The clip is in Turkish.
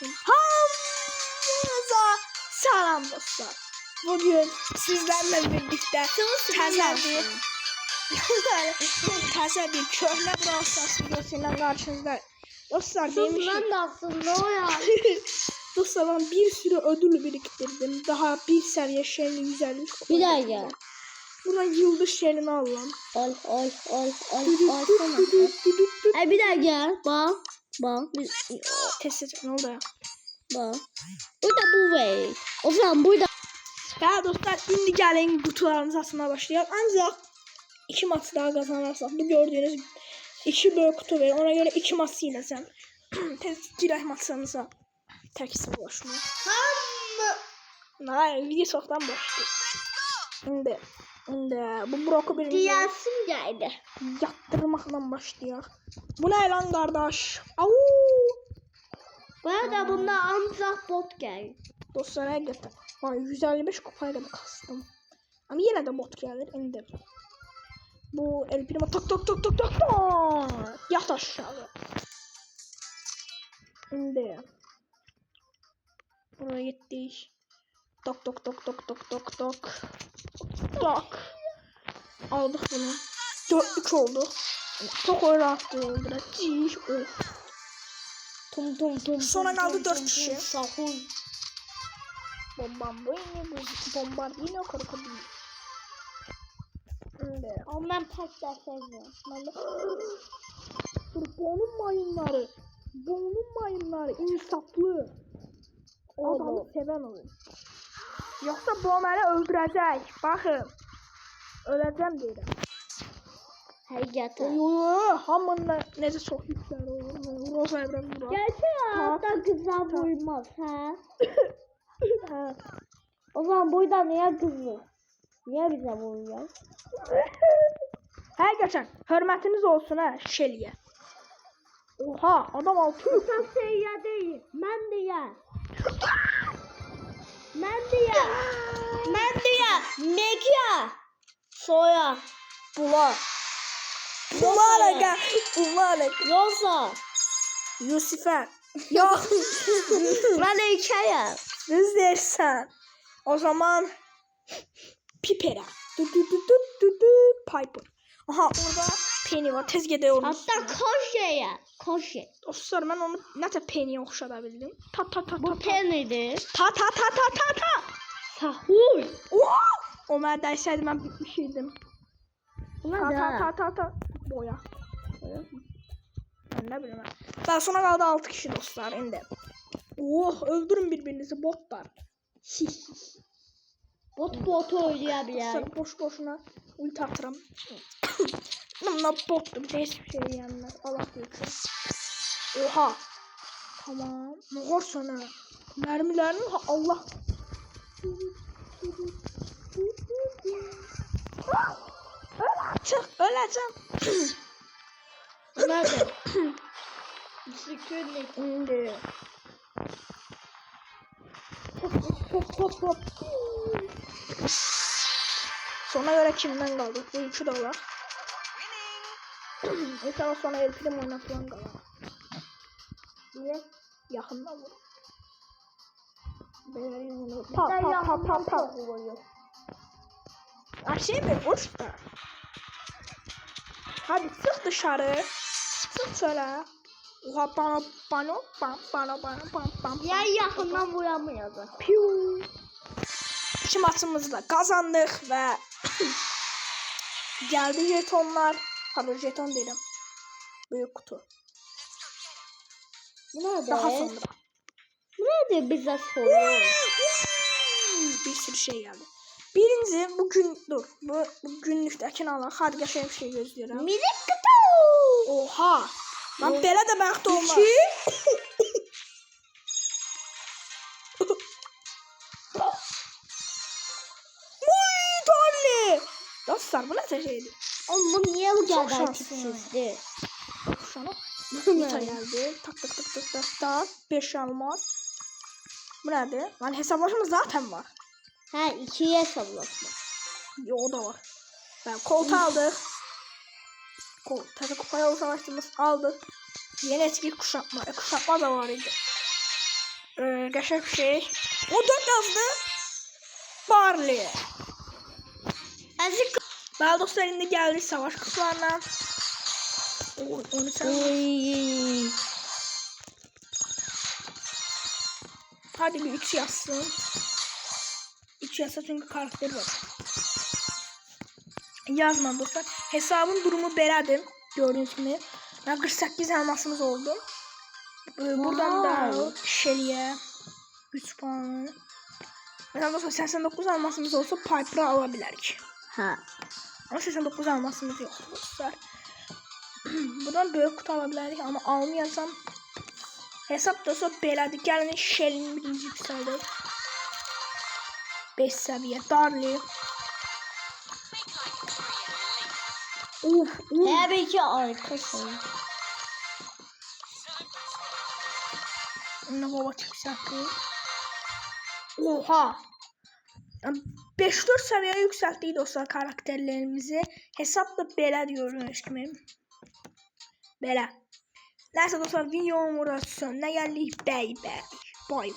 olsun. Hamınıza salam dostlar. Bugün sizlerle birlikte təzə bir köhnə Brawl Stars videosuyla karşınızda. Dostlar demişim. Dostlar ben bir sürü ödül biriktirdim. Daha bir seviye şeyini 150 kupa. Bir dakika. Buradan yıldız şeyini alalım. Al. Bir dakika. Bak. Test edecek ne oldu ya? Bak. Burada bu var. O zaman burada. Ya dostlar indi gəlin kutularımızı açmaya başlayalım. Ancak 2 maç daha kazanırsak bu gördüğünüz 2 böyük kutu verir. Ona göre 2 maç siləcəm. Tez girək maçlarımıza. Tək savaşma. Hayır video çoxdan başlayır. İndi bu Brock'u birinci Diyasim geldi. yattırmaqla başlayaq. Bu ne lan kardeş? Au! Bu arada bunda ancak bot geldi. Dostlar həqiqətən. Vay 155 kupayla da kastım. Ama yine de bot gelir indi. Bu El Primo tok. Yat aşağı. İndi. Buraya gittik. Tok. Aldık bunu. 4-3 oldu. Çok rahat oldu. Ciş of. Tum. Sonra kaldı 4 kişi. Sahur. Bombardino krokodil. İndi. Ama ben pek de sevmiyorum. Bonun mayınları insaflı. Adamı seven olur. Yoksa bu məni öldürəcək. Baxın. Öləcəm deyirəm. Həqiqətən. Hamında necə çox yüklər olur. Roza İbrahim vurar. Gerçek hayatta kıza vurmaz ha? Hə. O zaman burada niye kızı? Niye bize vuruyor? Həqiqətən hörmətiniz olsun hə Şeliyə. Oha adam 600. Sen seyyar değil. Ben diye. Mekia. Soya. Bula. Bunlar Yoksa. Yusifer. Yok. Ben de hikaye. Düz dersen. O zaman Piper'a. Piper. Aha orada Penny var. Tezgede olmuş. Hatta koşe. Dostlar ben onu nətə Penny'ye oxşada bildim. Ta. Bu Penny'dir. Ta. Sahur. O mənə dəysəydi mən bitmişdim. Ta. Boya. Ben ne bileyim. Daha sonra kaldı 6 kişi dostlar indi. Oh öldürün birbirinizi botlar. Bot oynayabilir. Dostlar boşuna ulti atıram. Bunlar bottu bir de hiçbir şey yiyenler. Allah büyüksün. Oha. Tamam. Ne var sana? Mermilerini Allah. Öleceğim. Nerede? Sıkıntı. İndi. Hop. Sona göre kimden kaldı? Bu üçü de var. İnşallah sonra El Primo oynatılan kalır. Niye? Yakında vur. Pa. Şey mi? Uç da. Hadi sık dışarı. Sık söyle. Oha bana. Ya yakından vuramıyordu. Piu. İki maçımızda kazandık ve geldi jetonlar. Pardon jeton dedim. Büyük kutu. Nerede? Daha sonra. Nerede bize soruyor? Bir sürü şey geldi. Birinci bugün bu günlükdəkini alaq. Hadi qəşəng bir şey gözləyirəm. Minik kutu. Oha. Lan belə də bəxt olmaz. Uy Tolly. Dostlar bu nəsə şeydir? Oğlum bu niye bu Çok kadar şanslı. tipsizdi? Sana Nita geldi. Tak. 5 almaz. Bu nədir? Lan hesablaşma zaten var. Ha 2'ye hesaplaşma. Yo o da var. Ben koltuğu aldık. Tabii kupaya savaştığımız aldık. Yeni etki kuşatma. Kuşatma da var idi. qəşəng bir şey. O 4 yazdı. Barley. Əzik. Bəli dostlar, indi gəldik savaş kutularına. Onu sən. Oy. Hadi bir 3 yazsın. 3 yazsa çünkü karakter var. Yazma dostlar. Hesabın durumu belədir. Gördüğünüz gibi. 48 elmasımız oldu. Buradan da Shelly'e 3 puanı. Mesela dostlar 89 elmasımız olsa Piper'ı alabilirik. Ha. Ama 89 elmasımız yok dostlar. Buradan böyük kutu alabilirik ama almayacağım. Hesap da olsa belədir. Gəlin Shelly'nin birinci yüksəldir. 5 seviye. Darley. Tabii ki arkasın. Ne baba yükseltti. Oha. 5-4 seviyeye yükselttik dostlar karakterlerimizi. Hesap da belə diyoruz kimi. Belə. Neyse dostlar videomun burada sonuna geldik. Bye bye. Bye.